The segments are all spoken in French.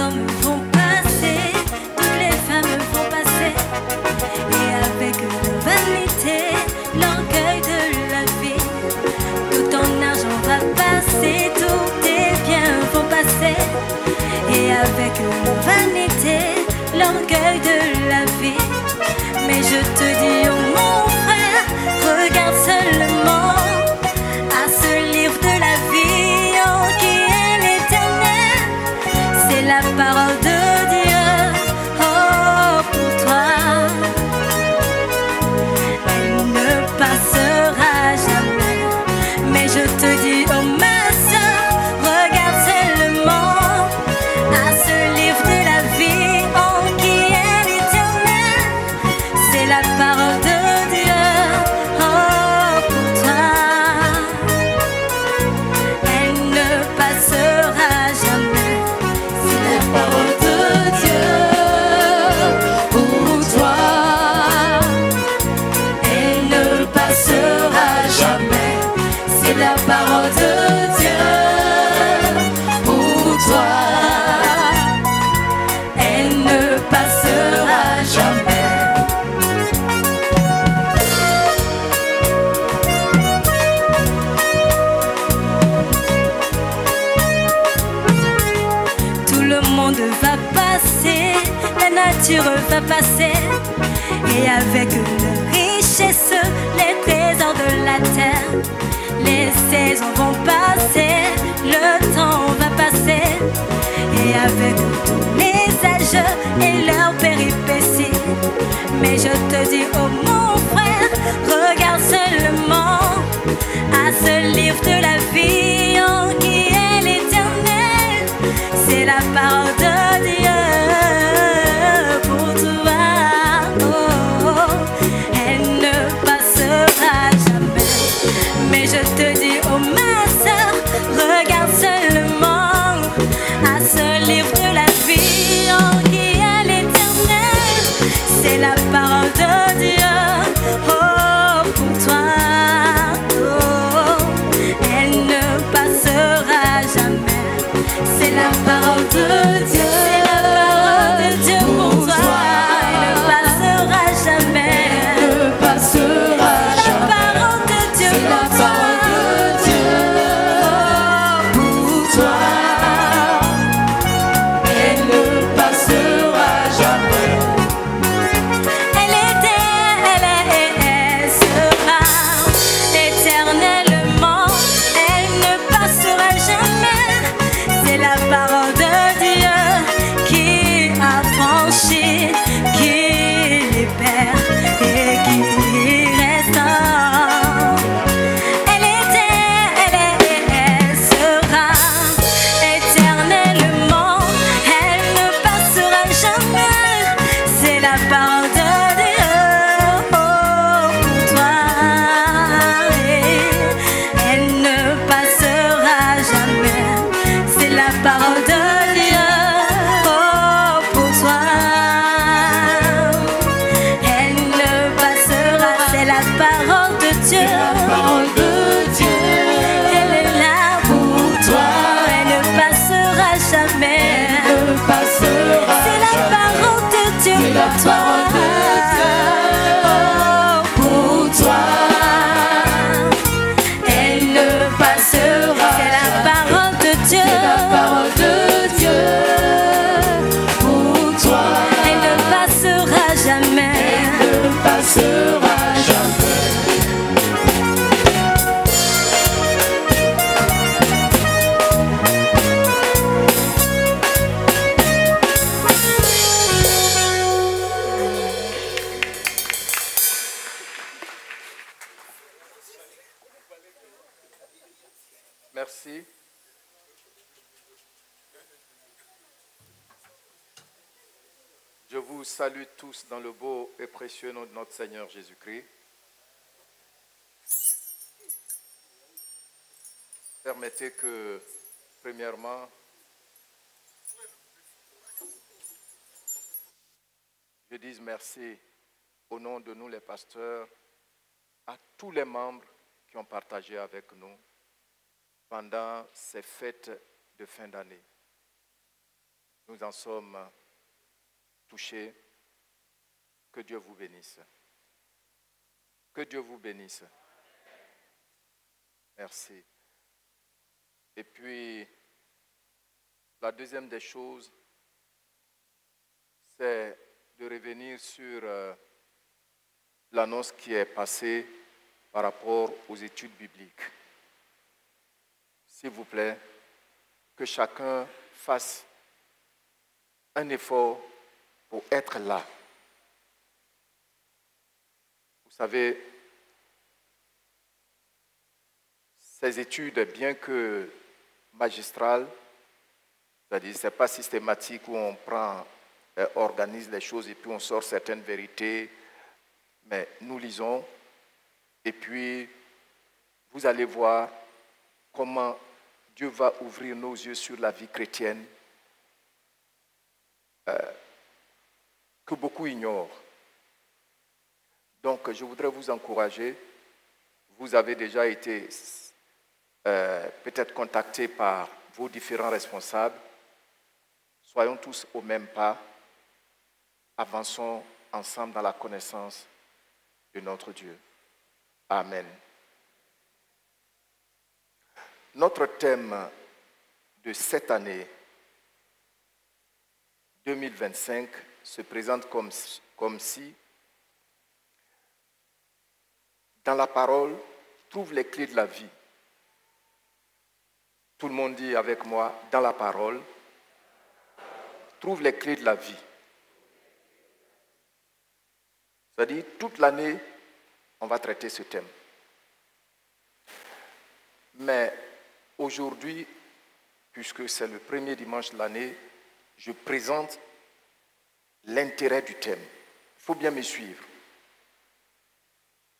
hommes vont passer, toutes les femmes vont passer, et avec leur vanité, l'orgueil de la vie, tout en argent va passer, tous tes biens vont passer, et avec leur vanité, l'orgueil de la vie. Mais je te dis, oh mon frère, regarde seulement à ce livre de la vie, oh, qui est l'éternel. C'est la parole de Dieu, oh, pour toi. Elle ne passera jamais. Mais je te dis, oh ma soeur, regarde seulement à ce livre de la vie, oh, qui est l'éternel. C'est la parole de Dieu, oh, pour toi. Elle ne passera jamais. C'est la parole de Dieu pour toi. Elle ne passera jamais. C'est la parole de Dieu pour toi. Elle ne passera jamais. Tout le monde va passer, la nature va passer, et avec leur richesse, les trésors de la terre. Les saisons vont passer, le temps va passer, et avec tous les âges et leurs péripéties. Mais je te dis, oh mon frère, regarde seulement à ce livre de la vie, oh, qui est l'éternel. C'est la parole de Dieu pour toi, oh, elle ne passera jamais. Mais je te dis, oh ma soeur, regarde seulement à ce livre de la vie, oh, qui est l'éternel. C'est la parole de Dieu, oh, pour toi, oh, elle ne passera jamais. C'est la parole de Dieu, c'est la parole de Dieu pour toi. Elle ne passera jamais. Elle ne passera jamais. La parole de Dieu pour toi. Pour toi. Elle ne passera jamais. Elle était, elle sera éternellement. Elle ne passera jamais. C'est la parole de Dieu qui affranchit, qui libère et qui restaure. Elle était, elle sera éternellement. Elle ne passera jamais. C'est la parole de Dieu, oh, pour toi. Elle ne passera jamais. C'est la parole de Dieu, oh, pour toi. Elle ne passera, c'est la parole de Dieu. Elle est là pour toi. Elle ne passera jamais. C'est la parole de Dieu pour toi. Oh, pour toi. Elle ne passera. C'est la parole de Dieu. Pour toi. Elle ne passera jamais. Merci. Je vous salue tous dans le beau et précieux nom de notre Seigneur Jésus-Christ. Permettez que, premièrement, je dise merci au nom de nous les pasteurs à tous les membres qui ont partagé avec nous pendant ces fêtes de fin d'année. nous en sommes touchés. Que Dieu vous bénisse. Que Dieu vous bénisse. Merci. Et puis, la deuxième des choses, c'est de revenir sur l'annonce qui est passée par rapport aux études bibliques. S'il vous plaît, que chacun fasse un effort pour être là. Vous savez, ces études, bien que magistrales, c'est-à-dire ce n'est pas systématique où on organise les choses et puis on sort certaines vérités, mais nous lisons et puis vous allez voir comment Dieu va ouvrir nos yeux sur la vie chrétienne que beaucoup ignorent. Donc, je voudrais vous encourager. Vous avez déjà été peut-être contactés par vos différents responsables. Soyons tous au même pas. Avançons ensemble dans la connaissance de notre Dieu. Amen. Notre thème de cette année 2025 se présente comme si, dans la parole, trouve les clés de la vie. Tout le monde dit avec moi, dans la parole, trouve les clés de la vie. C'est-à-dire, toute l'année, on va traiter ce thème. Mais aujourd'hui, puisque c'est le premier dimanche de l'année, je présente l'intérêt du thème. Il faut bien me suivre.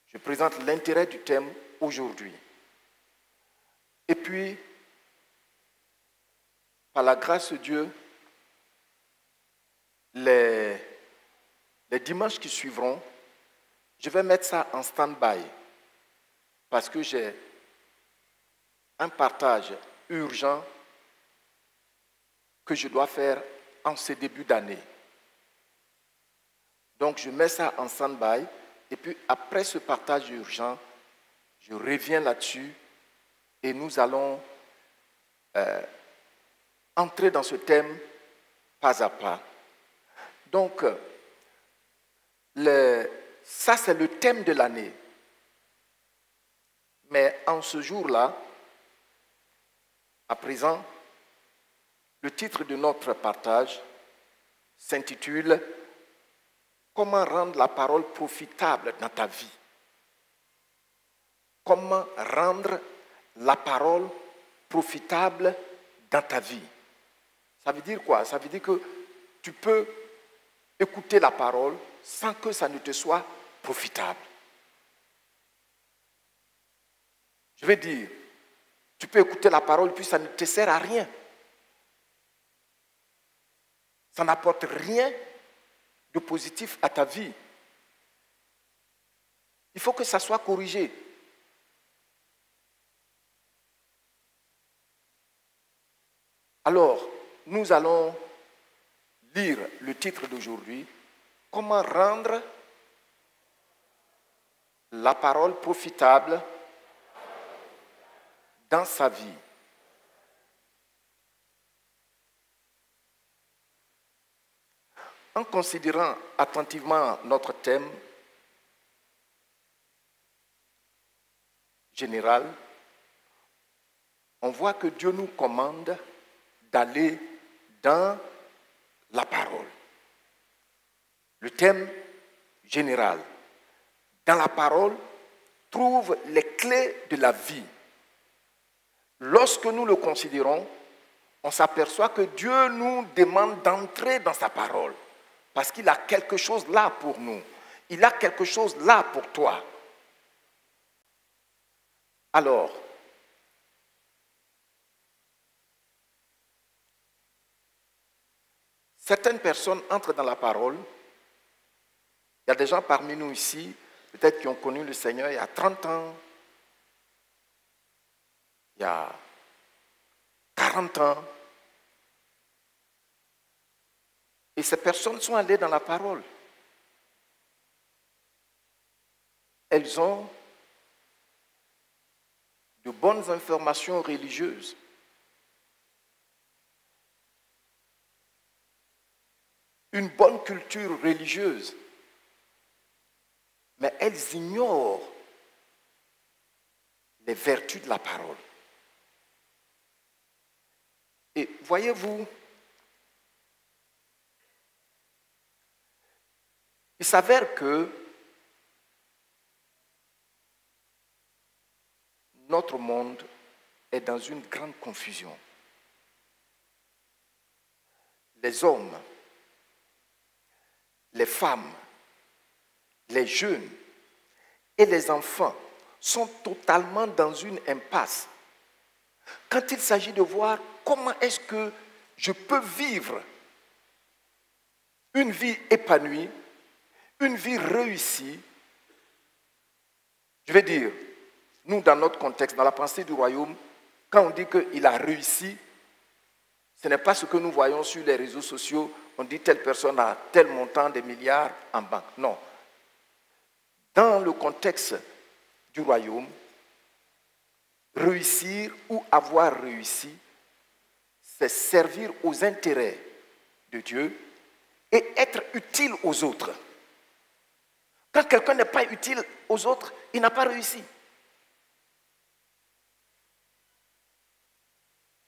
Je présente l'intérêt du thème aujourd'hui. Et puis, par la grâce de Dieu, les dimanches qui suivront, je vais mettre ça en stand-by parce que j'ai un partage urgent que je dois faire en ce début d'année. Donc, je mets ça en stand-by et puis après ce partage urgent, je reviens là-dessus et nous allons entrer dans ce thème pas à pas. Donc, ça c'est le thème de l'année. Mais en ce jour-là, à présent, le titre de notre partage s'intitule « Comment rendre la parole profitable dans ta vie ?» Comment rendre la parole profitable dans ta vie? Ça veut dire quoi? Ça veut dire que tu peux écouter la parole sans que ça ne te soit profitable. Je vais dire, tu peux écouter la parole puis ça ne te sert à rien. Ça n'apporte rien de positif à ta vie. Il faut que ça soit corrigé. Alors, nous allons lire le titre d'aujourd'hui, « Comment rendre la parole profitable dans sa vie ?» En considérant attentivement notre thème général, on voit que Dieu nous commande d'aller dans la parole. Le thème général, dans la parole, trouve les clés de la vie. Lorsque nous le considérons, on s'aperçoit que Dieu nous demande d'entrer dans sa parole. Parce qu'il a quelque chose là pour nous. Il a quelque chose là pour toi. Alors, certaines personnes entrent dans la parole. Il y a des gens parmi nous ici, peut-être qui ont connu le Seigneur il y a 30 ans, il y a 40 ans. Et ces personnes sont allées dans la parole. Elles ont de bonnes informations religieuses. Une bonne culture religieuse. Mais elles ignorent les vertus de la parole. Et voyez-vous, il s'avère que notre monde est dans une grande confusion. Les hommes, les femmes, les jeunes et les enfants sont totalement dans une impasse. Quand il s'agit de voir comment est-ce que je peux vivre une vie épanouie, une vie réussie, je vais dire, nous dans notre contexte, dans la pensée du royaume, quand on dit qu'il a réussi, ce n'est pas ce que nous voyons sur les réseaux sociaux, on dit telle personne a tel montant de milliards en banque. Non. Dans le contexte du royaume, réussir ou avoir réussi, c'est servir aux intérêts de Dieu et être utile aux autres. Quand quelqu'un n'est pas utile aux autres, il n'a pas réussi.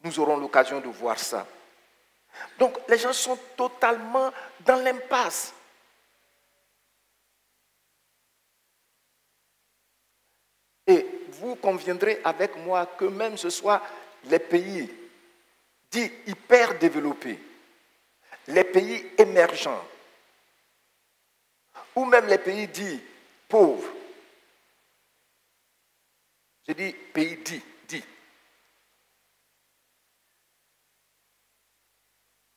Nous aurons l'occasion de voir ça. Donc, les gens sont totalement dans l'impasse. Et vous conviendrez avec moi que même ce soit les pays dits hyper développés, les pays émergents, ou même les pays dits pauvres, je dis pays dits.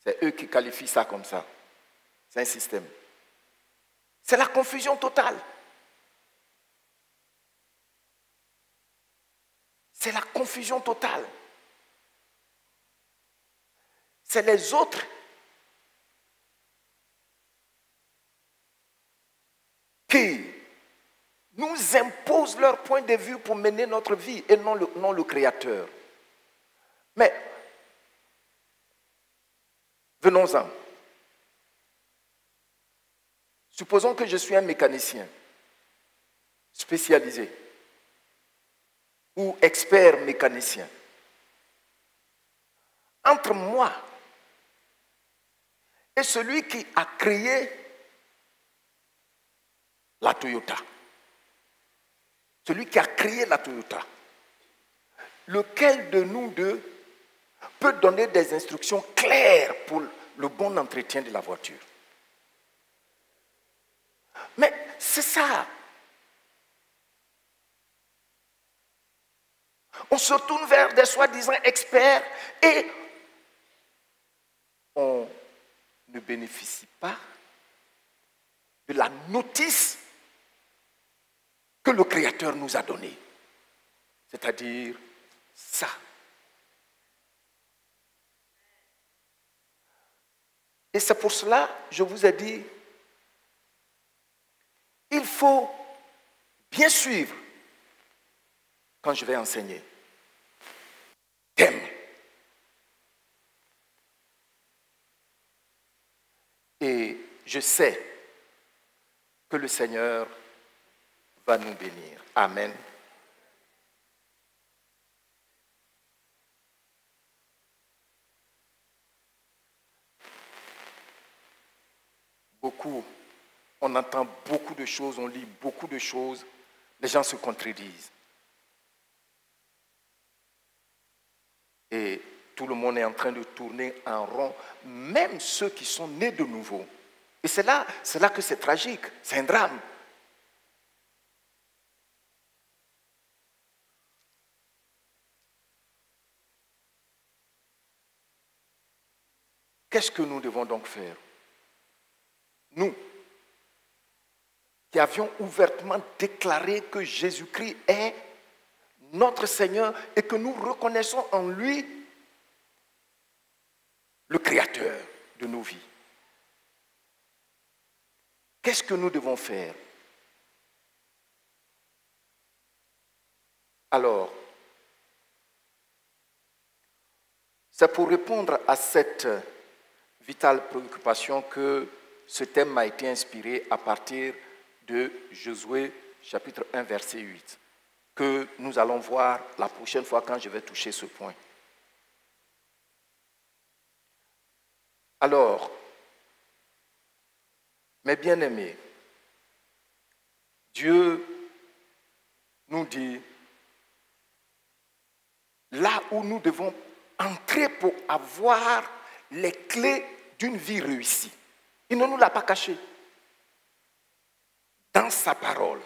C'est eux qui qualifient ça comme ça. C'est un système. C'est la confusion totale. C'est la confusion totale. C'est les autres qui nous imposent leur point de vue pour mener notre vie et non le Créateur. Mais venons-en. Supposons que je suis un mécanicien spécialisé ou expert mécanicien. Entre moi et celui qui a créé la Toyota, celui qui a créé la Toyota, lequel de nous deux peut donner des instructions claires pour le bon entretien de la voiture? Mais c'est ça. On se tourne vers des soi-disant experts et on ne bénéficie pas de la notice que le Créateur nous a donnée. C'est-à-dire ça. Et c'est pour cela, je vous ai dit, il faut bien suivre quand je vais enseigner. Thème. Et je sais que le Seigneur va nous bénir. Amen. On entend beaucoup de choses, on lit beaucoup de choses, les gens se contredisent. Et tout le monde est en train de tourner en rond, même ceux qui sont nés de nouveau. Et c'est là que c'est tragique, c'est un drame. Qu'est-ce que nous devons donc faire? Nous, qui avions ouvertement déclaré que Jésus-Christ est notre Seigneur et que nous reconnaissons en lui le Créateur de nos vies. Qu'est-ce que nous devons faire? Alors, c'est pour répondre à cette vitale préoccupation que ce thème m'a été inspiré à partir de Josué chapitre 1 verset 8, que nous allons voir la prochaine fois quand je vais toucher ce point. Alors, mes bien-aimés, Dieu nous dit, là où nous devons entrer pour avoir les clés d'une vie réussie. Il ne nous l'a pas caché. Dans sa parole.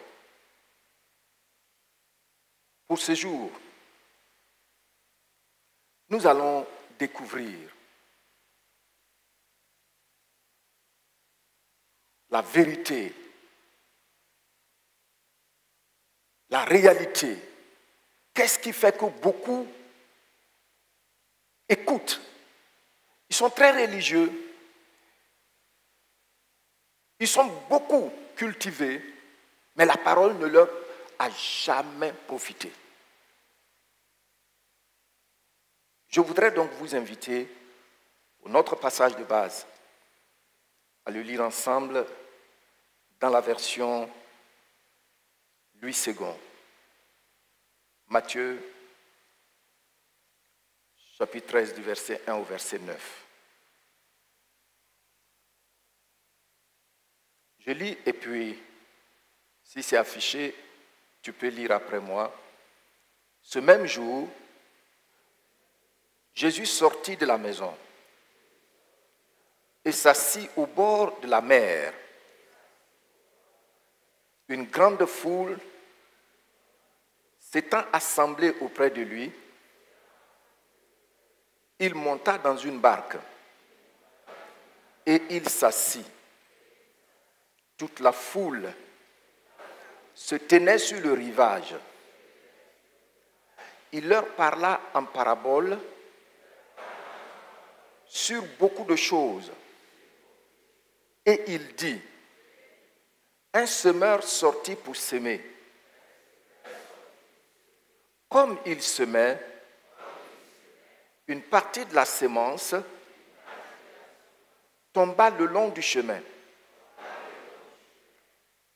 Pour ce jour, nous allons découvrir la vérité, la réalité. Qu'est-ce qui fait que beaucoup écoutent? Ils sont très religieux. Ils sont beaucoup cultivés, mais la parole ne leur a jamais profité. Je voudrais donc vous inviter, pour notre passage de base, à le lire ensemble dans la version Louis II. Matthieu, chapitre 13, du verset 1 au verset 9. Je lis et puis, si c'est affiché, tu peux lire après moi. Ce même jour, Jésus sortit de la maison et s'assit au bord de la mer. Une grande foule s'étant assemblée auprès de lui, il monta dans une barque et il s'assit. Toute la foule se tenait sur le rivage. Il leur parla en parabole sur beaucoup de choses. Et il dit, un semeur sortit pour semer. Comme il semait, une partie de la semence tomba le long du chemin.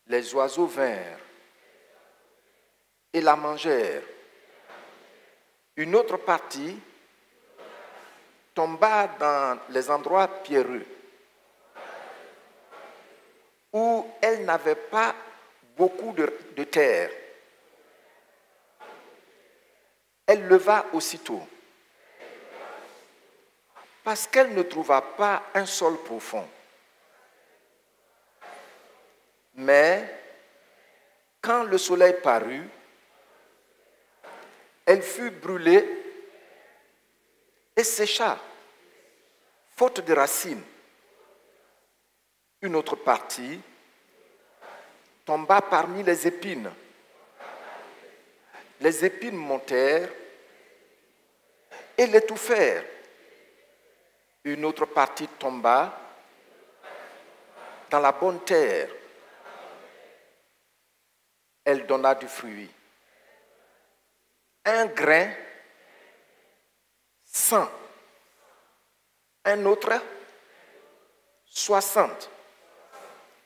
Les oiseaux vinrent et la mangèrent. Une autre partie tomba dans les endroits pierreux où elle n'avait pas beaucoup de terre. Elle leva aussitôt parce qu'elle ne trouva pas un sol profond. Mais quand le soleil parut, elle fut brûlée et sécha, faute de racines. Une autre partie tomba parmi les épines. Les épines montèrent et l'étouffèrent. Une autre partie tomba dans la bonne terre. Elle donna du fruit. Un grain, 100. Un autre, 60.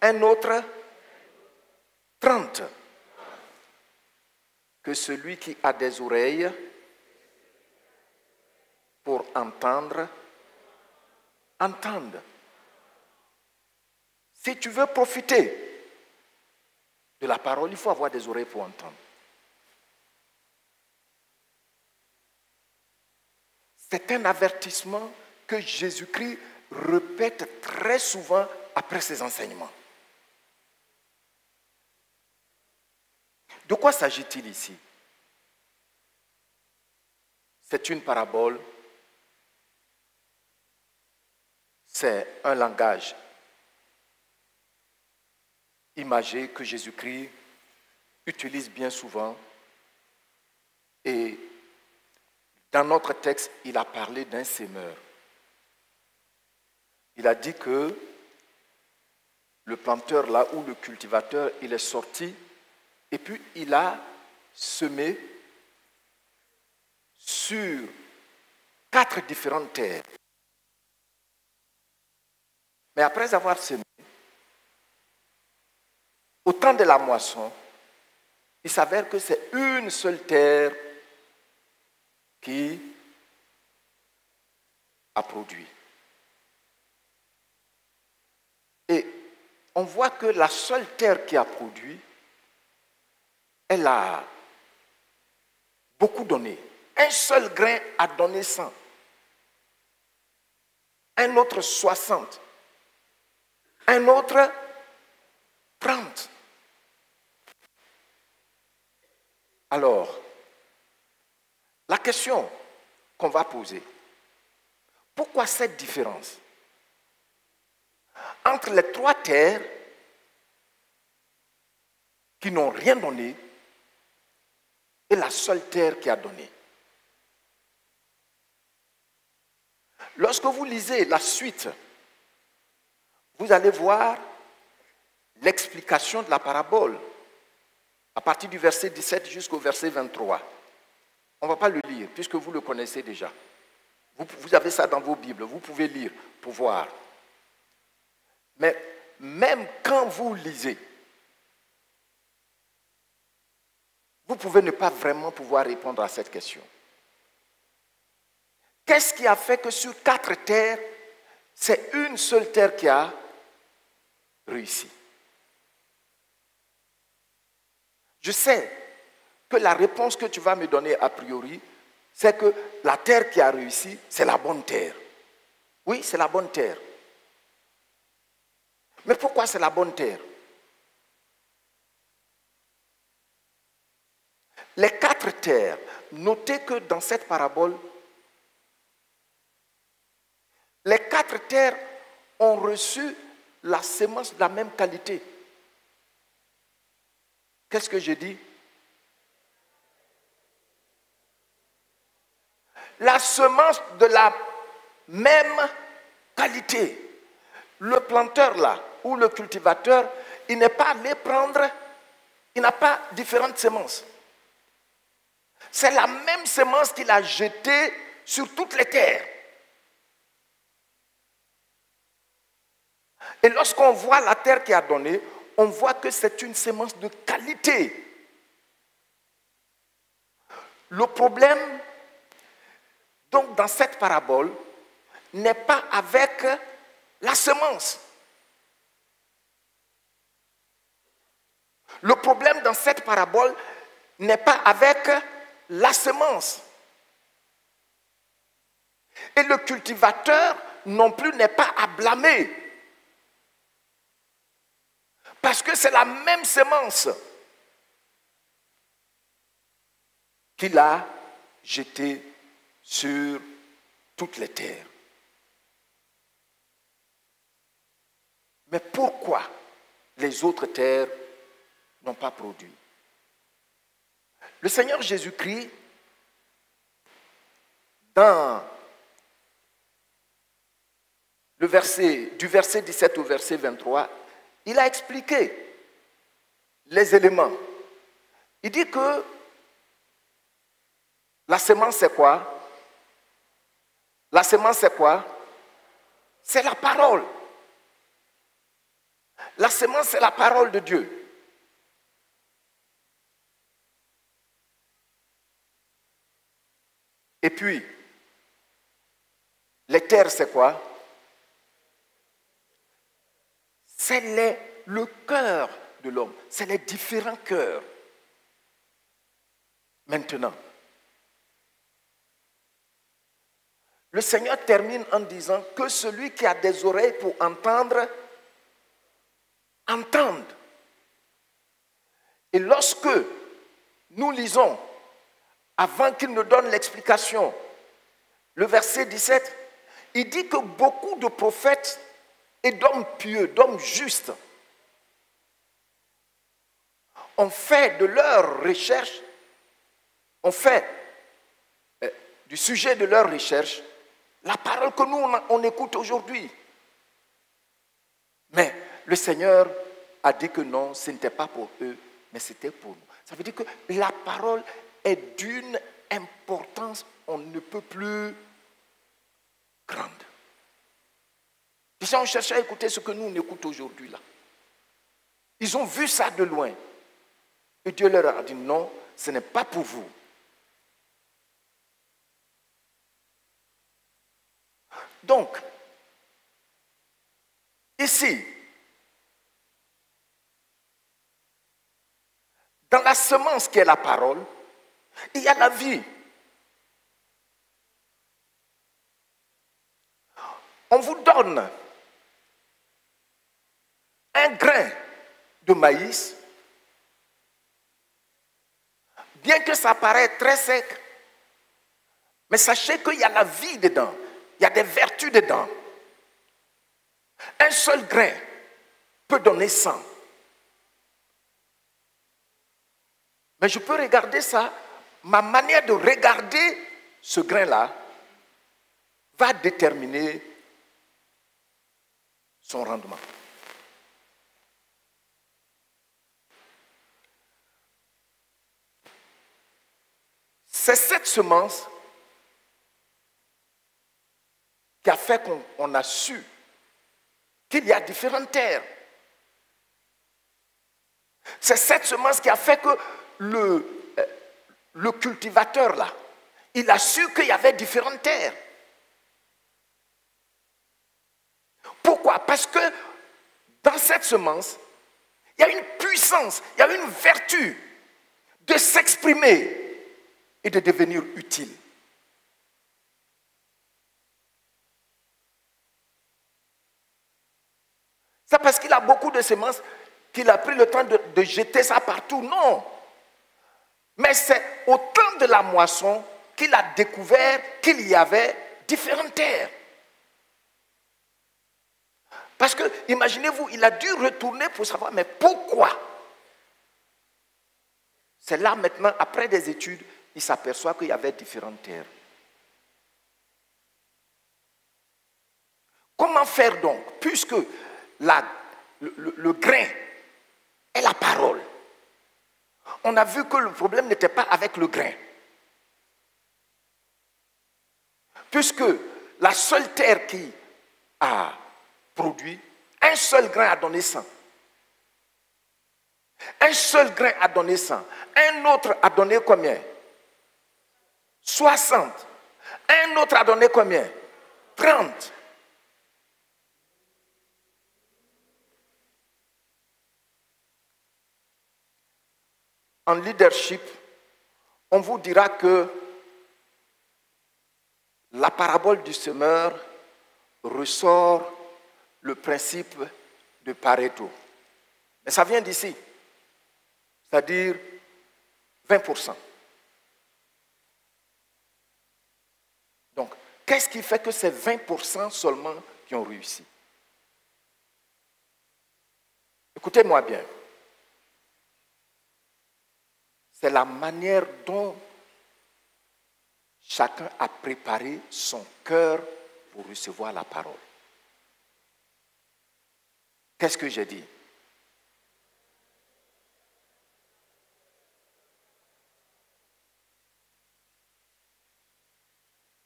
Un autre, 30. Que celui qui a des oreilles pour entendre, entende. Si tu veux profiter de la parole, il faut avoir des oreilles pour entendre. C'est un avertissement que Jésus-Christ répète très souvent après ses enseignements. De quoi s'agit-il ici? C'est une parabole, c'est un langage imagé que Jésus-Christ utilise bien souvent. Et dans notre texte, il a parlé d'un semeur. Il a dit que le planteur là ou le cultivateur, il est sorti et puis il a semé sur 4 différentes terres. Mais après avoir semé, au temps de la moisson, il s'avère que c'est une seule terre qui a produit. Et on voit que la seule terre qui a produit, elle a beaucoup donné. Un seul grain a donné 100. Un autre 60. Un autre 30. Alors, la question qu'on va poser, pourquoi cette différence entre les 3 terres qui n'ont rien donné et la seule terre qui a donné? Lorsque vous lisez la suite, vous allez voir l'explication de la parabole à partir du verset 17 jusqu'au verset 23. On ne va pas le lire puisque vous le connaissez déjà. Vous avez ça dans vos Bibles, vous pouvez lire pour voir. Mais même quand vous lisez, vous pouvez ne pas vraiment pouvoir répondre à cette question. Qu'est-ce qui a fait que sur 4 terres, c'est une seule terre qui a réussi? Je sais que la réponse que tu vas me donner a priori, c'est que la terre qui a réussi, c'est la bonne terre. Oui, c'est la bonne terre. Mais pourquoi c'est la bonne terre? Les 4 terres, notez que dans cette parabole, les 4 terres ont reçu la semence de la même qualité. Qu'est-ce que j'ai dit? La semence de la même qualité. Le planteur là, ou le cultivateur, il n'est pas allé prendre, il n'a pas différentes semences. C'est la même semence qu'il a jetée sur toutes les terres. Et lorsqu'on voit la terre qui a donné, on voit que c'est une semence de qualité. Le problème, donc, dans cette parabole, n'est pas avec la semence. Le problème dans cette parabole n'est pas avec la semence. Et le cultivateur non plus n'est pas à blâmer. Parce que c'est la même semence qu'il a jetée sur toutes les terres. Mais pourquoi les autres terres n'ont pas produit? Le Seigneur Jésus-Christ, dans du verset 17 au verset 23, il a expliqué les éléments. Il dit que la semence, c'est quoi? La semence, c'est quoi? C'est la parole. La semence, c'est la parole de Dieu. Et puis, les terres, c'est quoi? C'est le cœur de l'homme. C'est les différents cœurs. Maintenant, le Seigneur termine en disant que celui qui a des oreilles pour entendre, entende. Et lorsque nous lisons, avant qu'il ne donne l'explication, le verset 17, il dit que beaucoup de prophètes et d'hommes pieux, d'hommes justes, ont fait de leur recherche, ont fait du sujet de leur recherche la parole que nous on écoute aujourd'hui. Mais le Seigneur a dit que non, ce n'était pas pour eux, mais c'était pour nous. Ça veut dire que la parole est d'une importance, on ne peut plus grande. Les gens ont cherché à écouter ce que nous, on écoute aujourd'hui là. Ils ont vu ça de loin. Et Dieu leur a dit non, ce n'est pas pour vous. Donc, ici, dans la semence qui est la parole, il y a la vie. On vous donne un grain de maïs, bien que ça paraisse très sec, mais sachez qu'il y a la vie dedans, il y a des vertus dedans. Un seul grain peut donner 100. Mais je peux regarder ça, ma manière de regarder ce grain-là va déterminer son rendement. C'est cette semence qui a fait qu'on a su qu'il y a différentes terres. C'est cette semence qui a fait que le cultivateur là, il a su qu'il y avait différentes terres. Pourquoi? Parce que dans cette semence, il y a une puissance, il y a une vertu de s'exprimer et de devenir utile. C'est parce qu'il a beaucoup de semences qu'il a pris le temps de jeter ça partout. Non. Mais c'est au temps de la moisson qu'il a découvert qu'il y avait différentes terres. Parce que, imaginez-vous, il a dû retourner pour savoir, mais pourquoi? C'est là maintenant, après des études, il s'aperçoit qu'il y avait différentes terres. Comment faire donc? Puisque le grain est la parole. On a vu que le problème n'était pas avec le grain. Puisque la seule terre qui a produit, un seul grain a donné 100. Un seul grain a donné 100. Un autre a donné combien? 60. Un autre a donné combien? 30. En leadership, on vous dira que la parabole du semeur ressort le principe de Pareto. Mais ça vient d'ici, c'est-à-dire 20%. Donc, qu'est-ce qui fait que c'est 20% seulement qui ont réussi? Écoutez-moi bien. C'est la manière dont chacun a préparé son cœur pour recevoir la parole. Qu'est-ce que j'ai dit?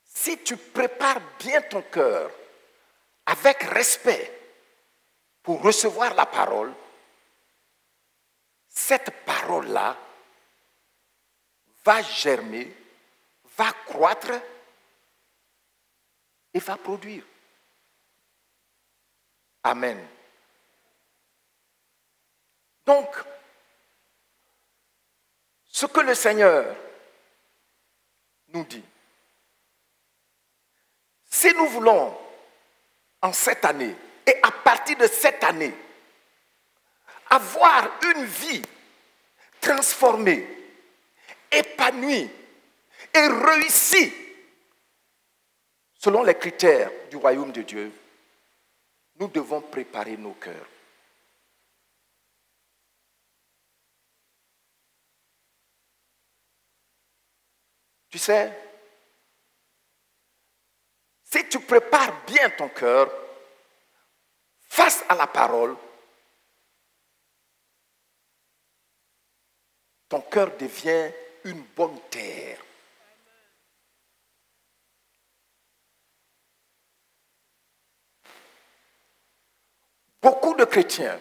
Si tu prépares bien ton cœur avec respect pour recevoir la parole, cette parole-là va germer, va croître et va produire. Amen. Donc, ce que le Seigneur nous dit, si nous voulons, en cette année, et à partir de cette année, avoir une vie transformée, épanouie et réussie, selon les critères du royaume de Dieu, nous devons préparer nos cœurs. Tu sais, si tu prépares bien ton cœur face à la parole, ton cœur devient une bonne terre. Beaucoup de chrétiens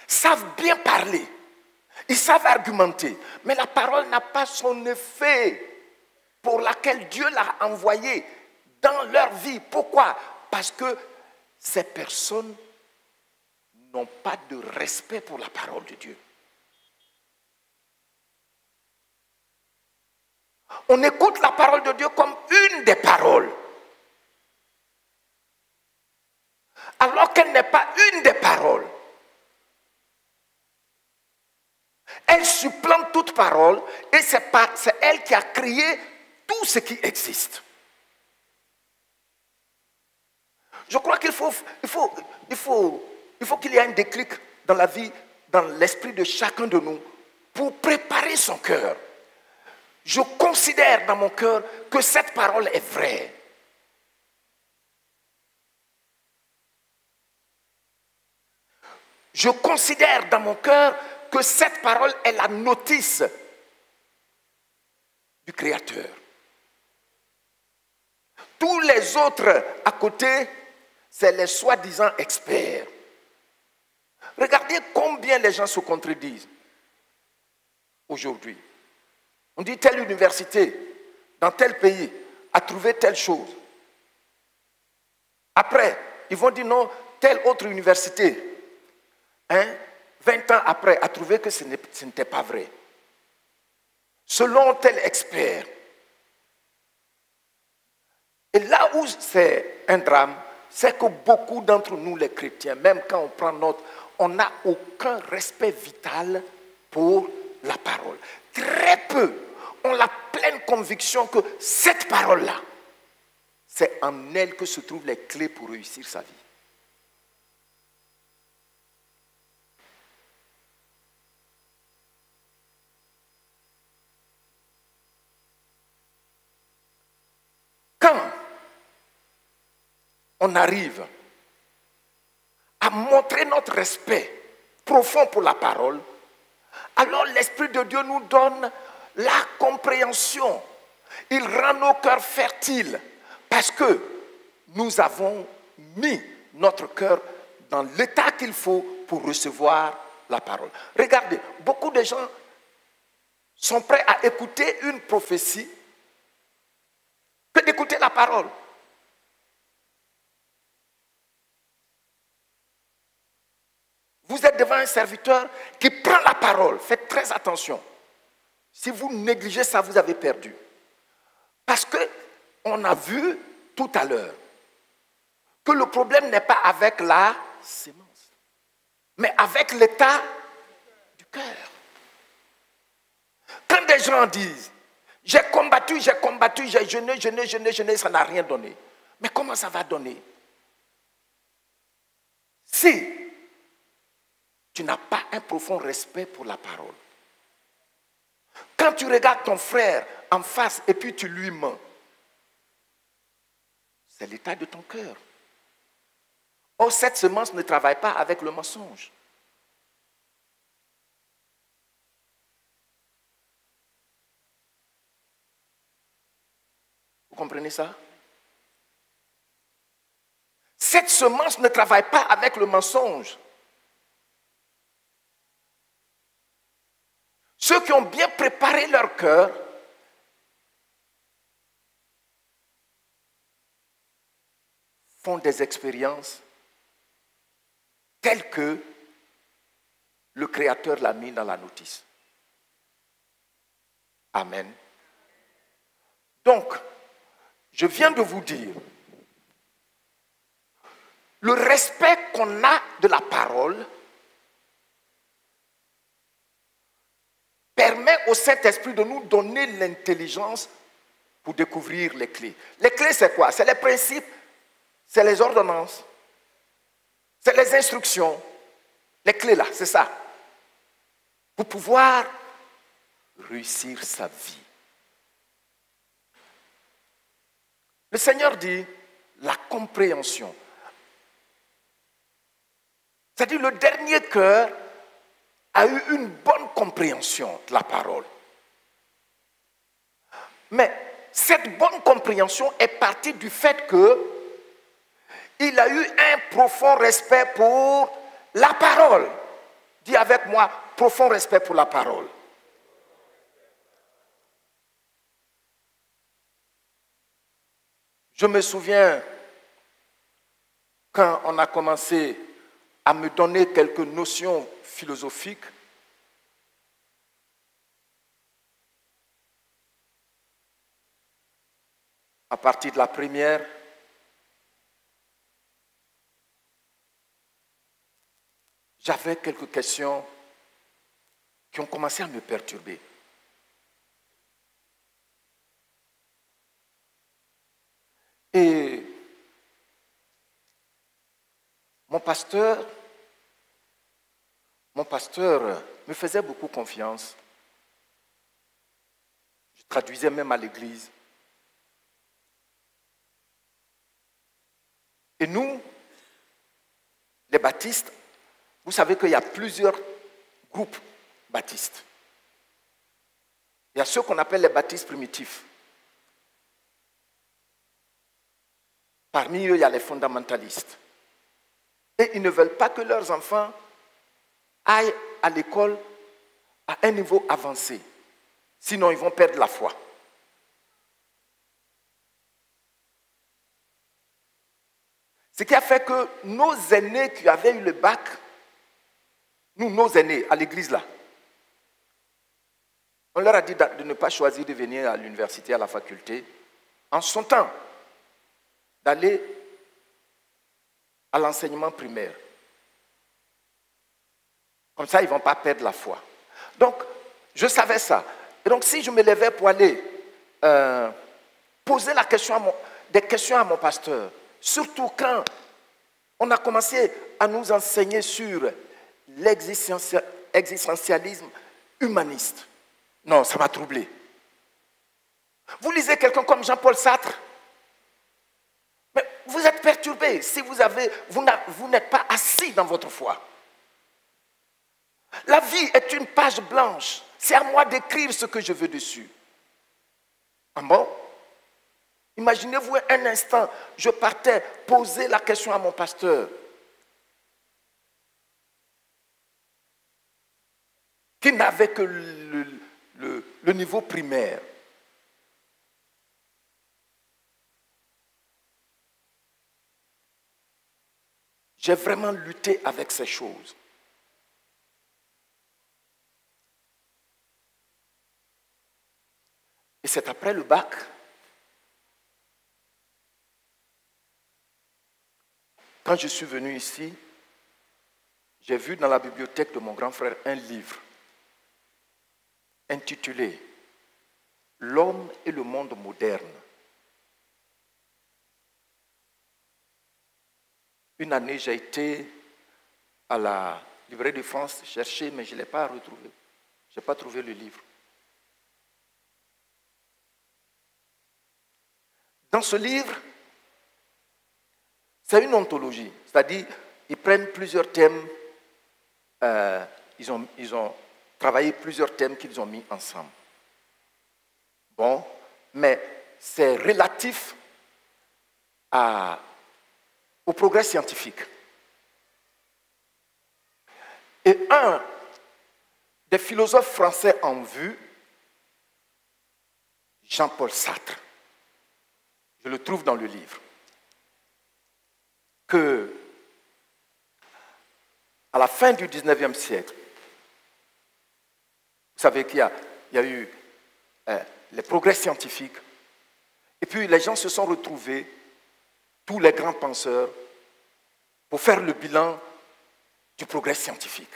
savent bien parler, ils savent argumenter, mais la parole n'a pas son effet pour laquelle Dieu l'a envoyé dans leur vie. Pourquoi? Parce que ces personnes n'ont pas de respect pour la parole de Dieu. On écoute la parole de Dieu comme une des paroles, alors qu'elle n'est pas une des paroles. Elle supplante toute parole et c'est elle qui a créé tout ce qui existe. Je crois qu'il faut qu'il y ait un déclic dans la vie, dans l'esprit de chacun de nous pour préparer son cœur. Je considère dans mon cœur que cette parole est vraie. Je considère dans mon cœur que cette parole est la notice du Créateur. Tous les autres à côté, c'est les soi-disant experts. Regardez combien les gens se contredisent aujourd'hui. On dit telle université, dans tel pays, a trouvé telle chose. Après, ils vont dire non, telle autre université, 20 ans après, a trouvé que ce n'était pas vrai. Selon tel expert. Et là où c'est un drame, c'est que beaucoup d'entre nous, les chrétiens, même quand on prend note, on n'a aucun respect vital pour la parole. Très peu ont la pleine conviction que cette parole-là, c'est en elle que se trouvent les clés pour réussir sa vie. Quand on arrive à montrer notre respect profond pour la parole, alors l'Esprit de Dieu nous donne la compréhension. Il rend nos cœurs fertiles parce que nous avons mis notre cœur dans l'état qu'il faut pour recevoir la parole. Regardez, beaucoup de gens sont prêts à écouter une prophétie que d'écouter la parole. Vous êtes devant un serviteur qui prend la parole. Faites très attention. Si vous négligez ça, vous avez perdu. Parce qu'on a vu tout à l'heure que le problème n'est pas avec la sémence, mais avec l'état du cœur. Quand des gens disent, j'ai combattu, j'ai jeûné, ça n'a rien donné. Mais comment ça va donner? Si tu n'as pas un profond respect pour la parole. Quand tu regardes ton frère en face et puis tu lui mens, c'est l'état de ton cœur. Or, cette semence ne travaille pas avec le mensonge. Vous comprenez ça? Cette semence ne travaille pas avec le mensonge. Ceux qui ont bien préparé leur cœur font des expériences telles que le Créateur l'a mis dans la notice. Amen. Donc, je viens de vous dire, le respect qu'on a de la parole permet au Saint-Esprit de nous donner l'intelligence pour découvrir les clés. Les clés, c'est quoi? C'est les principes, c'est les ordonnances, c'est les instructions. Les clés là, c'est ça. Pour pouvoir réussir sa vie. Le Seigneur dit la compréhension. C'est-à-dire le dernier cœur a eu une bonne compréhension de la parole. Mais cette bonne compréhension est partie du fait qu'il a eu un profond respect pour la parole. Dis avec moi, profond respect pour la parole. Je me souviens quand on a commencé à me donner quelques notions philosophiques, à partir de la première, j'avais quelques questions qui ont commencé à me perturber. Et mon pasteur me faisait beaucoup confiance. Je traduisais même à l'église. Et nous, les baptistes, vous savez qu'il y a plusieurs groupes baptistes. Il y a ceux qu'on appelle les baptistes primitifs. Parmi eux, il y a les fondamentalistes. Et ils ne veulent pas que leurs enfants aillent à l'école à un niveau avancé. Sinon, ils vont perdre la foi. Ce qui a fait que nos aînés qui avaient eu le bac, nos aînés à l'église là, on leur a dit de ne pas choisir de venir à l'université, à la faculté, en son temps, d'aller à l'enseignement primaire. Comme ça, ils ne vont pas perdre la foi. Donc, je savais ça. Et donc, si je me levais pour aller poser des questions à mon pasteur, surtout quand on a commencé à nous enseigner sur l'existentialisme humaniste. Non, ça m'a troublé. Vous lisez quelqu'un comme Jean-Paul Sartre, mais vous êtes perturbé si vous n'êtes pas assis dans votre foi. La vie est une page blanche. C'est à moi d'écrire ce que je veux dessus. Ah bon? Imaginez-vous un instant, je partais poser la question à mon pasteur. Qui n'avait que le niveau primaire. J'ai vraiment lutté avec ces choses. Et c'est après le bac quand je suis venu ici, j'ai vu dans la bibliothèque de mon grand frère un livre intitulé « L'homme et le monde moderne ». Une année, j'ai été à la librairie de France chercher, mais je ne l'ai pas retrouvé. Je n'ai pas trouvé le livre. Dans ce livre, c'est une ontologie, c'est-à-dire ils prennent plusieurs thèmes, ils ont travaillé plusieurs thèmes qu'ils ont mis ensemble. Bon, mais c'est relatif au progrès scientifique. Et un des philosophes français en vue, Jean-Paul Sartre, je le trouve dans le livre, que à la fin du 19e siècle, vous savez qu'il y a eu les progrès scientifiques, et puis les gens se sont retrouvés, tous les grands penseurs, pour faire le bilan du progrès scientifique.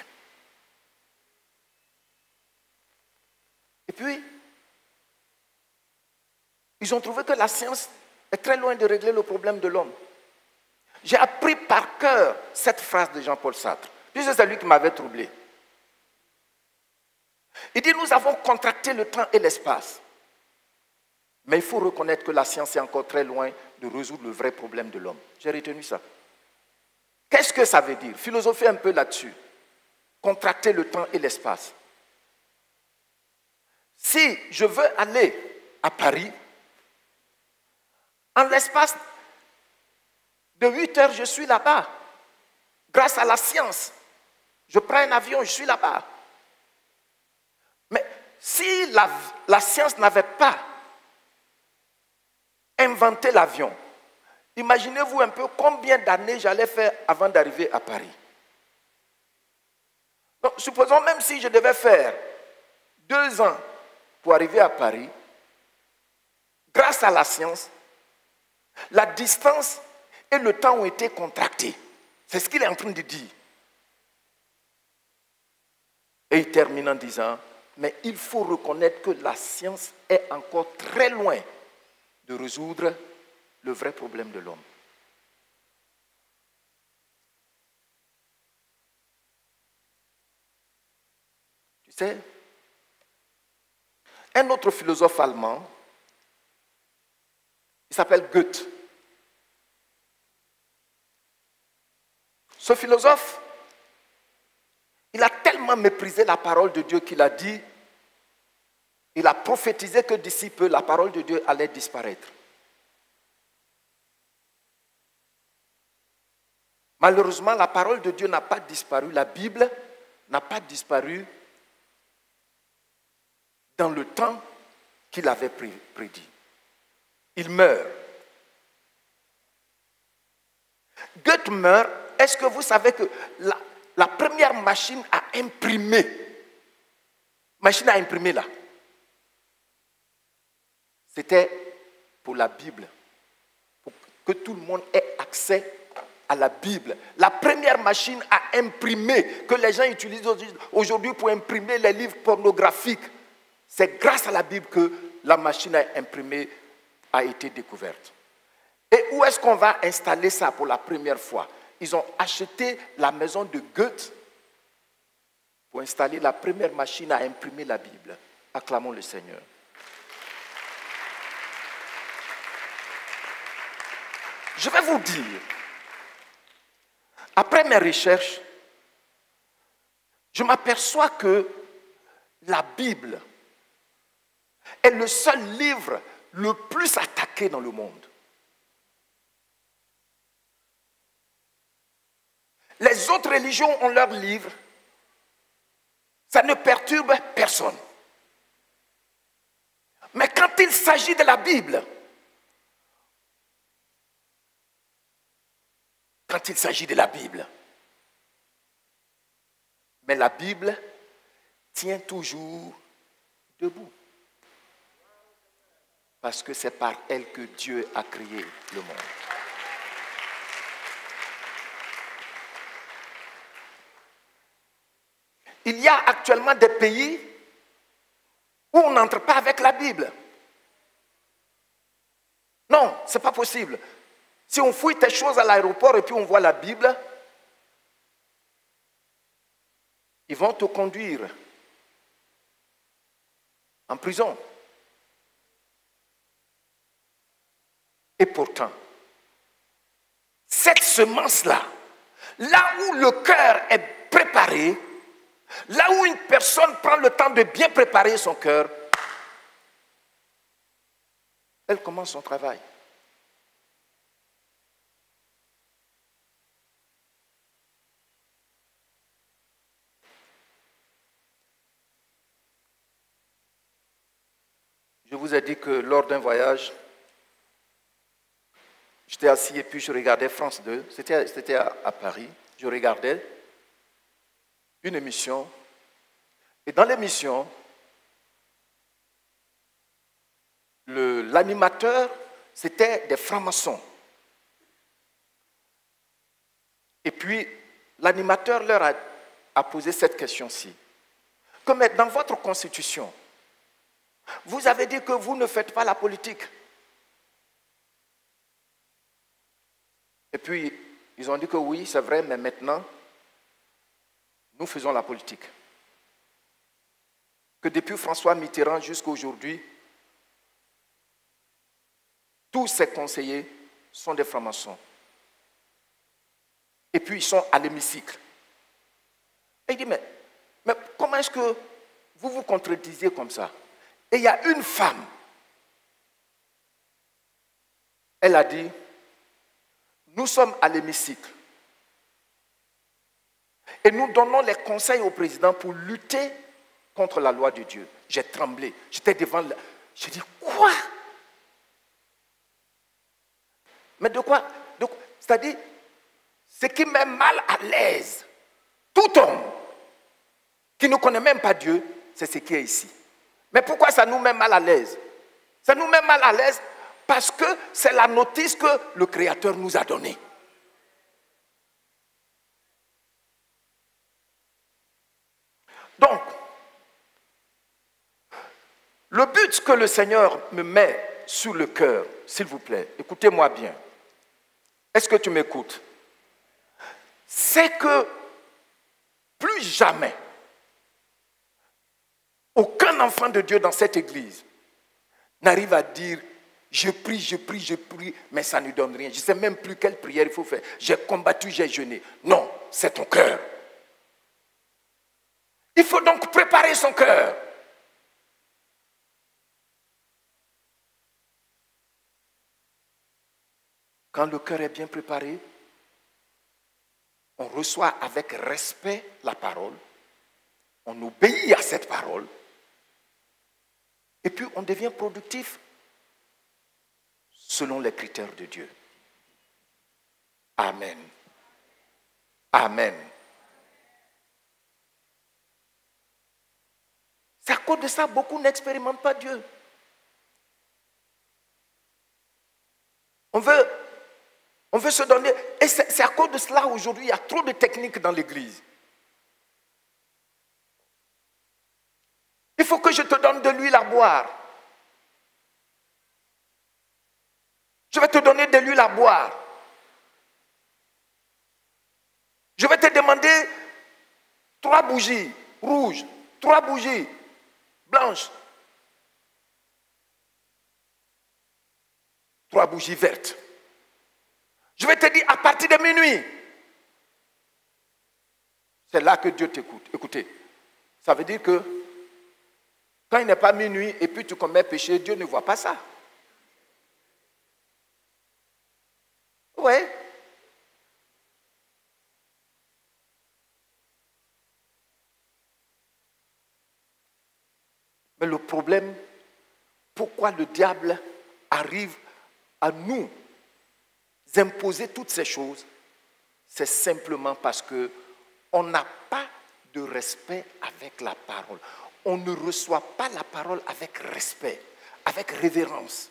Et puis, ils ont trouvé que la science est très loin de régler le problème de l'homme. J'ai appris par cœur cette phrase de Jean-Paul Sartre, puisque c'est lui qui m'avait troublé. Il dit, nous avons contracté le temps et l'espace. Mais il faut reconnaître que la science est encore très loin de résoudre le vrai problème de l'homme. J'ai retenu ça. Qu'est-ce que ça veut dire? Philosophie un peu là-dessus. contracter le temps et l'espace. Si je veux aller à Paris, en l'espace de 8 heures, je suis là-bas. Grâce à la science, je prends un avion, je suis là-bas. Mais si la science n'avait pas inventé l'avion, imaginez-vous un peu combien d'années j'allais faire avant d'arriver à Paris. Donc, supposons même si je devais faire 2 ans pour arriver à Paris, grâce à la science, la distance et le temps ont été contractés. C'est ce qu'il est en train de dire. Et il termine en disant, mais il faut reconnaître que la science est encore très loin de résoudre le vrai problème de l'homme. Tu sais, un autre philosophe allemand, il s'appelle Goethe. Ce philosophe, il a tellement méprisé la parole de Dieu qu'il a dit, il a prophétisé que d'ici peu, la parole de Dieu allait disparaître. Malheureusement, la parole de Dieu n'a pas disparu, la Bible n'a pas disparu dans le temps qu'il avait prédit. Il meurt. Goethe meurt. Est-ce que vous savez que la première machine à imprimer là, c'était pour la Bible, pour que tout le monde ait accès à la Bible. La première machine à imprimer que les gens utilisent aujourd'hui pour imprimer les livres pornographiques, c'est grâce à la Bible que la machine à imprimer a été découverte. Et où est-ce qu'on va installer ça pour la première fois? Ils ont acheté la maison de Goethe pour installer la première machine à imprimer la Bible. Acclamons le Seigneur. Je vais vous dire, après mes recherches, je m'aperçois que la Bible est le seul livre le plus attaqué dans le monde. Les autres religions ont leurs livres. Ça ne perturbe personne. Mais quand il s'agit de la Bible, mais la Bible tient toujours debout. Parce que c'est par elle que Dieu a créé le monde. Il y a actuellement des pays où on n'entre pas avec la Bible. Non, ce n'est pas possible. Si on fouille tes choses à l'aéroport et puis on voit la Bible, ils vont te conduire en prison. Et pourtant, cette semence-là, là où le cœur est préparé, là où une personne prend le temps de bien préparer son cœur, elle commence son travail. Je vous ai dit que lors d'un voyage, j'étais assis et puis je regardais France 2, c'était à Paris, je regardais une émission, et dans l'émission, l'animateur, c'était des francs-maçons. Et puis, l'animateur leur a posé cette question-ci. Comme dans votre constitution, vous avez dit que vous ne faites pas la politique. Et puis, ils ont dit que oui, c'est vrai, mais maintenant, nous faisons la politique. Que depuis François Mitterrand jusqu'à aujourd'hui, tous ces conseillers sont des francs-maçons. Et puis, ils sont à l'hémicycle. Et il dit, mais comment est-ce que vous vous contredisiez comme ça? Et il y a une femme, elle a dit, nous sommes à l'hémicycle et nous donnons les conseils au président pour lutter contre la loi de Dieu. J'ai tremblé, j'étais devant, j'ai dit, quoi? Mais de quoi? C'est-à-dire, ce qui met mal à l'aise tout homme qui ne connaît même pas Dieu, c'est ce qui est ici. Mais pourquoi ça nous met mal à l'aise? Ça nous met mal à l'aise parce que c'est la notice que le Créateur nous a donnée. Donc, le but que le Seigneur me met sur le cœur, s'il vous plaît, écoutez-moi bien. Est-ce que tu m'écoutes? C'est que plus jamais, aucun enfant de Dieu dans cette église n'arrive à dire je prie, mais ça ne donne rien. Je ne sais même plus quelle prière il faut faire. J'ai combattu, j'ai jeûné. Non, c'est ton cœur. Il faut donc préparer son cœur. Quand le cœur est bien préparé, on reçoit avec respect la parole, on obéit à cette parole, et puis on devient productif selon les critères de Dieu. Amen. Amen. C'est à cause de ça, beaucoup n'expérimentent pas Dieu. On veut se donner, et c'est à cause de cela aujourd'hui, il y a trop de techniques dans l'église. Il faut que je te donne de l'huile à boire. Je vais te donner de l'huile à boire. Je vais te demander 3 bougies rouges, 3 bougies blanches, 3 bougies vertes. Je vais te dire à partir de minuit. C'est là que Dieu t'écoute. Écoutez, ça veut dire que quand il n'est pas minuit et puis tu commets péché, Dieu ne voit pas ça. Oui. Mais le problème, pourquoi le diable arrive à nous imposer toutes ces choses, c'est simplement parce qu'on n'a pas de respect avec la parole. On ne reçoit pas la parole avec respect, avec révérence.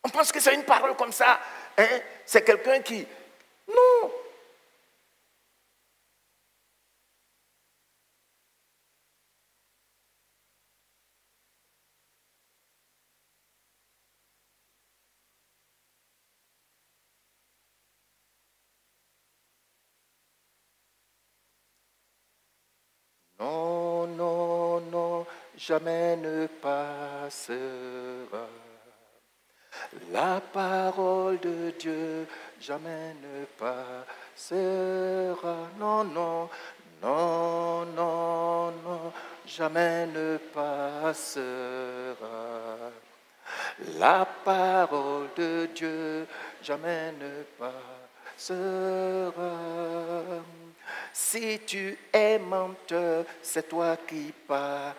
On pense que c'est une parole comme ça, hein? C'est quelqu'un qui... Non. Non, non, non, jamais ne passera. La parole de Dieu jamais ne passera. Non, non, non, non, non, jamais ne passera. La parole de Dieu jamais ne passera. Si tu es menteur, c'est toi qui passeras.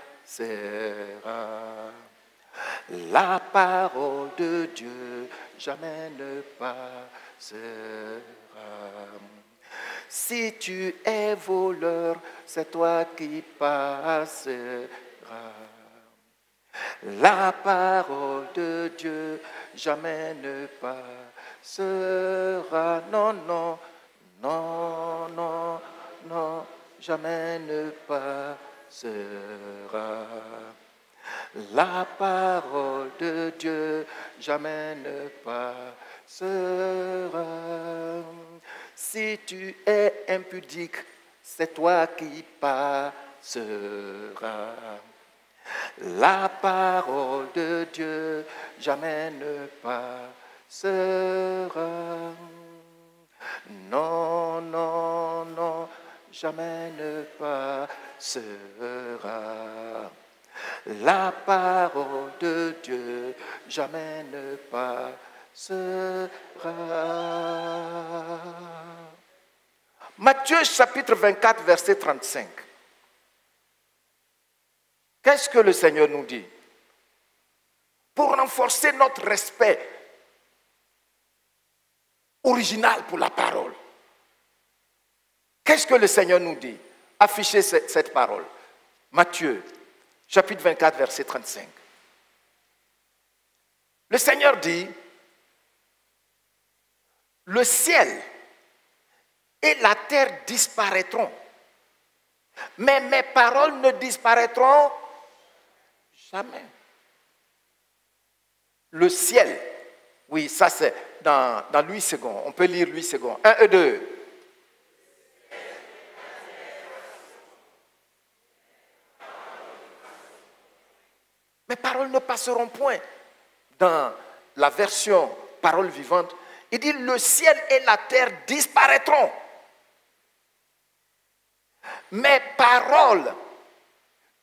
La parole de Dieu jamais ne passera. Si tu es voleur, c'est toi qui passeras. La parole de Dieu jamais ne passera. Non, non, non, non, non, jamais ne passera. La parole de Dieu jamais ne passera. Si tu es impudique, c'est toi qui passeras. La parole de Dieu jamais ne passera. Non, non, non, jamais ne passera. La parole de Dieu jamais ne passera. Matthieu chapitre 24, verset 35. Qu'est-ce que le Seigneur nous dit? Pour renforcer notre respect original pour la parole. Qu'est-ce que le Seigneur nous dit? Affichez cette parole. Matthieu, chapitre 24, verset 35. Le Seigneur dit, le ciel et la terre disparaîtront, mais mes paroles ne disparaîtront jamais. Le ciel, oui, ça c'est dans Louis II, on peut lire Louis II, 1 et 2. Mes paroles ne passeront point. Dans la version parole vivante, il dit le ciel et la terre disparaîtront. Mes paroles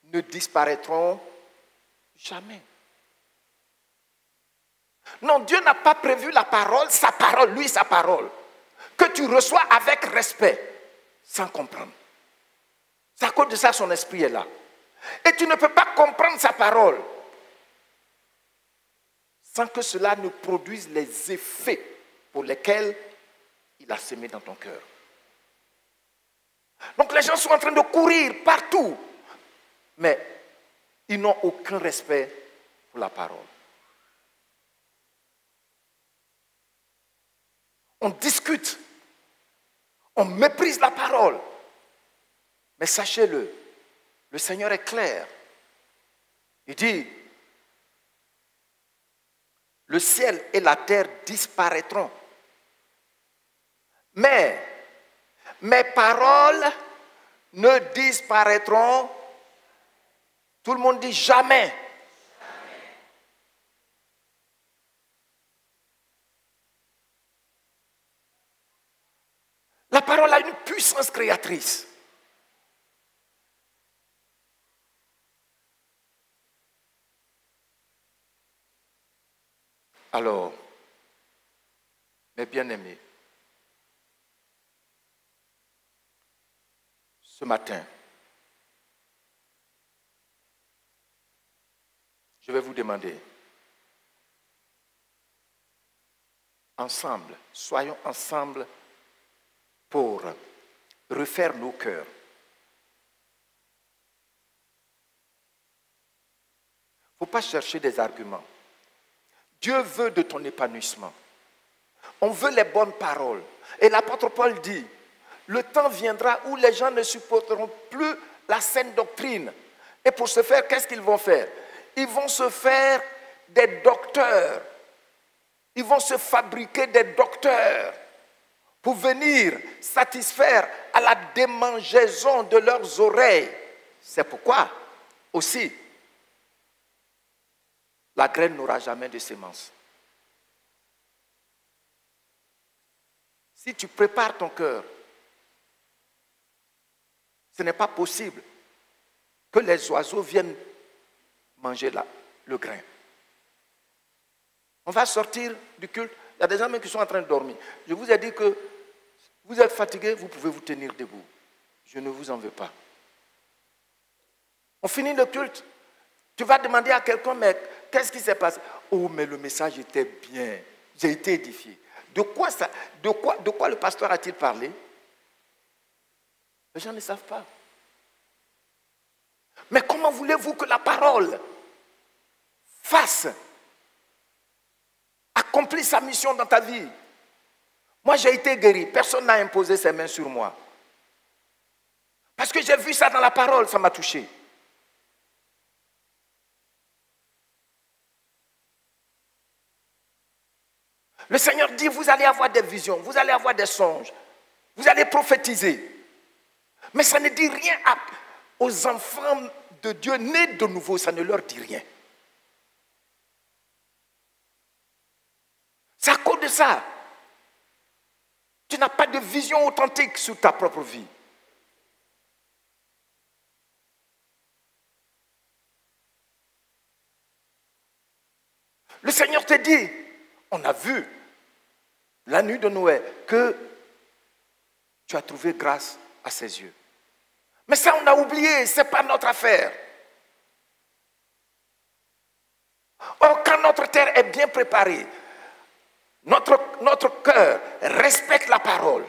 ne disparaîtront jamais. Non, Dieu n'a pas prévu la parole, sa parole, que tu reçois avec respect, sans comprendre. C'est à cause de ça son esprit est là. Et tu ne peux pas comprendre sa parole sans que cela ne produise les effets pour lesquels il a semé dans ton cœur. Donc les gens sont en train de courir partout, mais ils n'ont aucun respect pour la parole. On discute, on méprise la parole, mais sachez-le, le Seigneur est clair. Il dit, le ciel et la terre disparaîtront, mais mes paroles ne disparaîtront. Tout le monde dit jamais. La parole a une puissance créatrice. Alors, mes bien-aimés, ce matin, je vais vous demander, ensemble, soyons ensemble pour refaire nos cœurs. Il ne faut pas chercher des arguments. Dieu veut de ton épanouissement. On veut les bonnes paroles. Et l'apôtre Paul dit, le temps viendra où les gens ne supporteront plus la saine doctrine. Et pour ce faire, qu'est-ce qu'ils vont faire? Ils vont se faire des docteurs. Ils vont se fabriquer des docteurs pour venir satisfaire à la démangeaison de leurs oreilles. C'est pourquoi aussi la graine n'aura jamais de sémence. Si tu prépares ton cœur, ce n'est pas possible que les oiseaux viennent manger le grain. On va sortir du culte. Il y a des gens qui sont en train de dormir. Je vous ai dit que vous êtes fatigués, vous pouvez vous tenir debout. Je ne vous en veux pas. On finit le culte. Tu vas demander à quelqu'un, mais qu'est-ce qui s'est passé? Oh, mais le message était bien. J'ai été édifié. De quoi le pasteur a-t-il parlé? Les gens ne savent pas. Mais comment voulez-vous que la parole accomplisse sa mission dans ta vie? Moi, j'ai été guéri. Personne n'a imposé ses mains sur moi. Parce que j'ai vu ça dans la parole, ça m'a touché. Le Seigneur dit, vous allez avoir des visions, vous allez avoir des songes, vous allez prophétiser. Mais ça ne dit rien aux enfants de Dieu nés de nouveau, ça ne leur dit rien. C'est à cause de ça. Tu n'as pas de vision authentique sur ta propre vie. te dit, on a vu la nuit de Noël que tu as trouvé grâce à ses yeux. Mais ça, on a oublié, ce n'est pas notre affaire. Or, quand notre terre est bien préparée, notre cœur respecte la parole,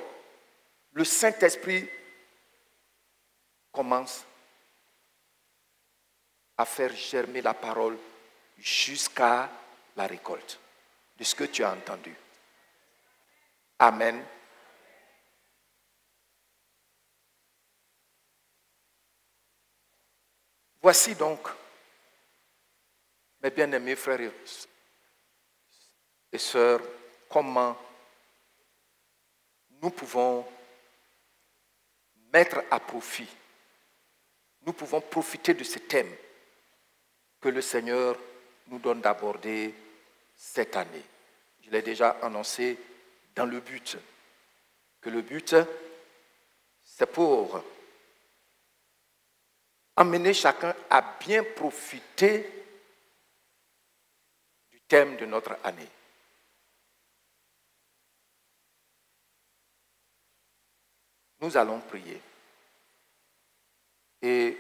le Saint-Esprit commence à faire germer la parole jusqu'à la récolte de ce que tu as entendu. Amen. Voici donc, mes bien-aimés frères et sœurs, comment nous pouvons mettre à profit, nous pouvons profiter de ce thème que le Seigneur nous donne d'aborder cette année. Je l'ai déjà annoncé dans le but, que le but, c'est pour amener chacun à bien profiter du thème de notre année. Nous allons prier. Et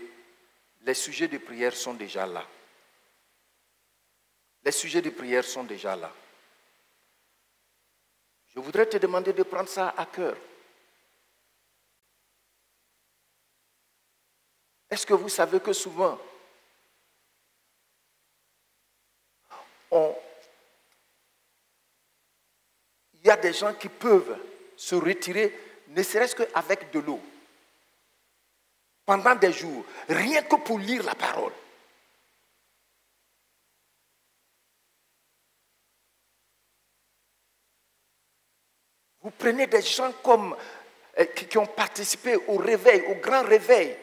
les sujets de prière sont déjà là. Les sujets de prière sont déjà là. Je voudrais te demander de prendre ça à cœur. Est-ce que vous savez que souvent, il y a des gens qui peuvent se retirer, ne serait-ce qu'avec de l'eau, pendant des jours, rien que pour lire la parole. Vous prenez des gens qui ont participé au réveil, au grand réveil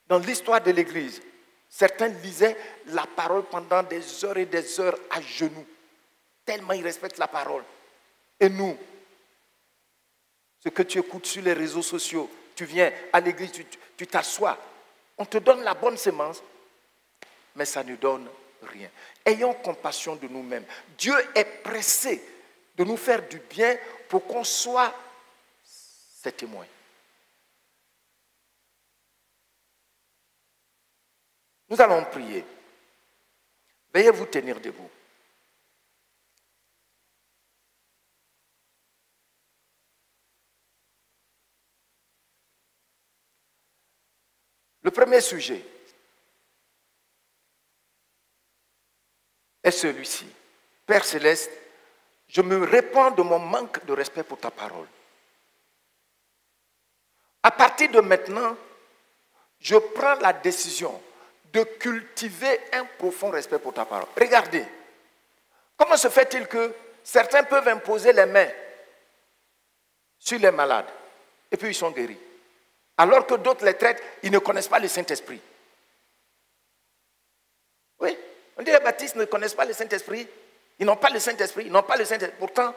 dans l'histoire de l'Église. Certains lisaient la parole pendant des heures et des heures à genoux, tellement ils respectent la parole. Et nous, ce que tu écoutes sur les réseaux sociaux, tu viens à l'église, tu t'assois, on te donne la bonne semence, mais ça ne donne rien. Ayons compassion de nous-mêmes. Dieu est pressé de nous faire du bien pour qu'on soit ses témoins. Nous allons prier. Veuillez vous tenir debout. Le premier sujet est celui-ci. Père Céleste, je me répands de mon manque de respect pour ta parole. À partir de maintenant, je prends la décision de cultiver un profond respect pour ta parole. Regardez, comment se fait-il que certains peuvent imposer les mains sur les malades et puis ils sont guéris, alors que d'autres les traitent, ils ne connaissent pas le Saint-Esprit. Oui, on dit les baptistes ne connaissent pas le Saint-Esprit, ils n'ont pas le Saint-Esprit, ils n'ont pas le Saint-Esprit. Pourtant,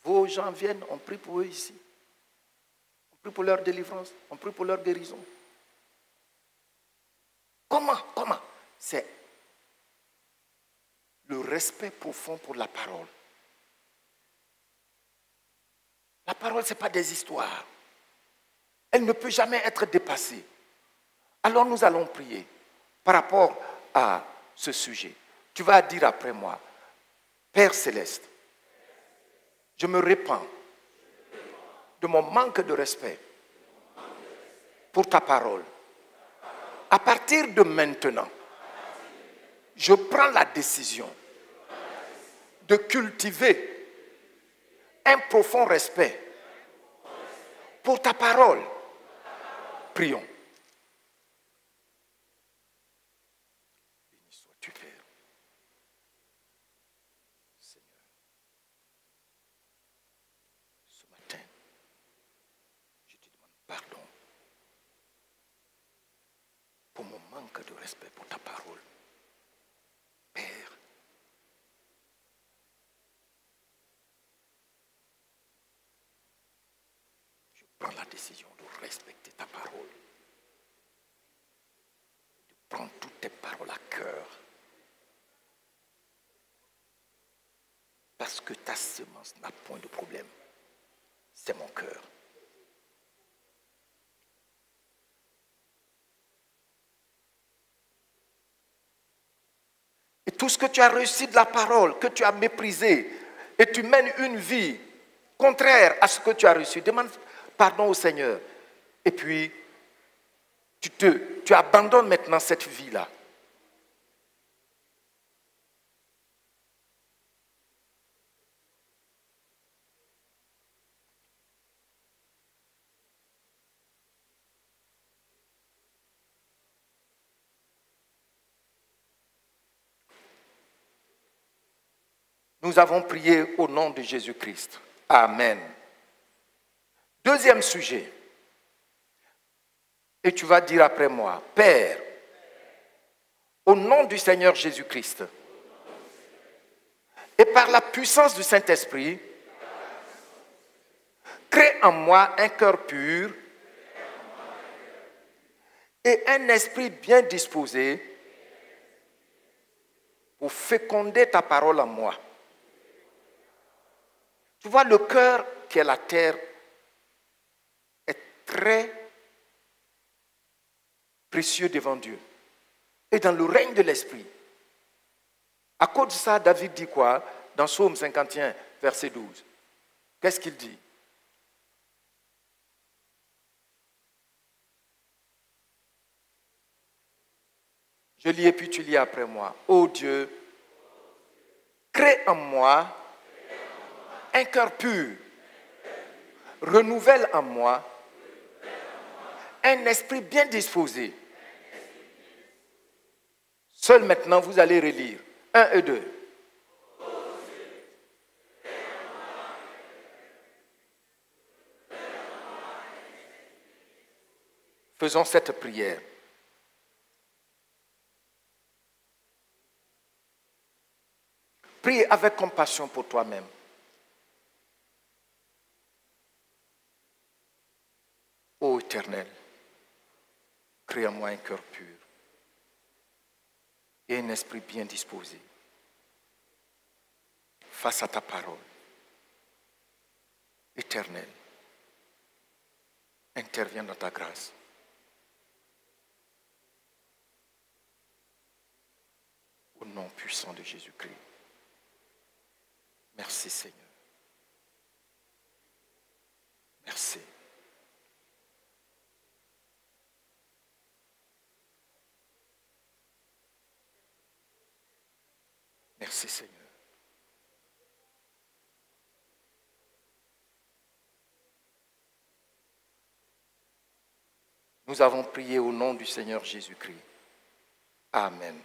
vos gens viennent, on prie pour eux ici. On prie pour leur délivrance, on prie pour leur guérison. Comment? C'est le respect profond pour la parole. La parole, ce n'est pas des histoires. Elle ne peut jamais être dépassée. Alors nous allons prier par rapport à ce sujet. Tu vas dire après moi, Père Céleste, je me répands de mon manque de respect pour ta parole. À partir de maintenant, je prends la décision de cultiver un profond respect pour ta parole. Prions. Béni sois-tu, Père. Seigneur, ce matin, je te demande pardon pour mon manque de respect pour ta parole. Père, je prends la décision de respecter ta parole, de prendre toutes tes paroles à cœur, que ta semence n'a point de problème. C'est mon cœur. Et tout ce que tu as reçu de la parole, que tu as méprisé, et tu mènes une vie contraire à ce que tu as reçu, demande pardon au Seigneur. Et puis, tu abandonnes maintenant cette vie-là. Nous avons prié au nom de Jésus-Christ. Amen. Deuxième sujet. Et tu vas dire après moi, Père, au nom du Seigneur Jésus-Christ, et par la puissance du Saint-Esprit, crée en moi un cœur pur et un esprit bien disposé pour féconder ta parole en moi. Tu vois, le cœur qui est la terre est très précieux devant Dieu. Et dans le règne de l'esprit. À cause de ça, David dit quoi? Dans Psaume 51, verset 12. Qu'est-ce qu'il dit? Je lis et puis tu lis après moi. Ô Dieu, crée en moi un cœur pur, renouvelle en moi un esprit bien disposé. Seul maintenant, vous allez relire. 1 et 2. Faisons cette prière. Prie avec compassion pour toi-même. Ô Éternel, crée en moi un cœur pur et un esprit bien disposé face à ta parole. Éternel, interviens dans ta grâce. Au nom puissant de Jésus-Christ. Merci Seigneur. Merci. Merci Seigneur. Nous avons prié au nom du Seigneur Jésus-Christ. Amen.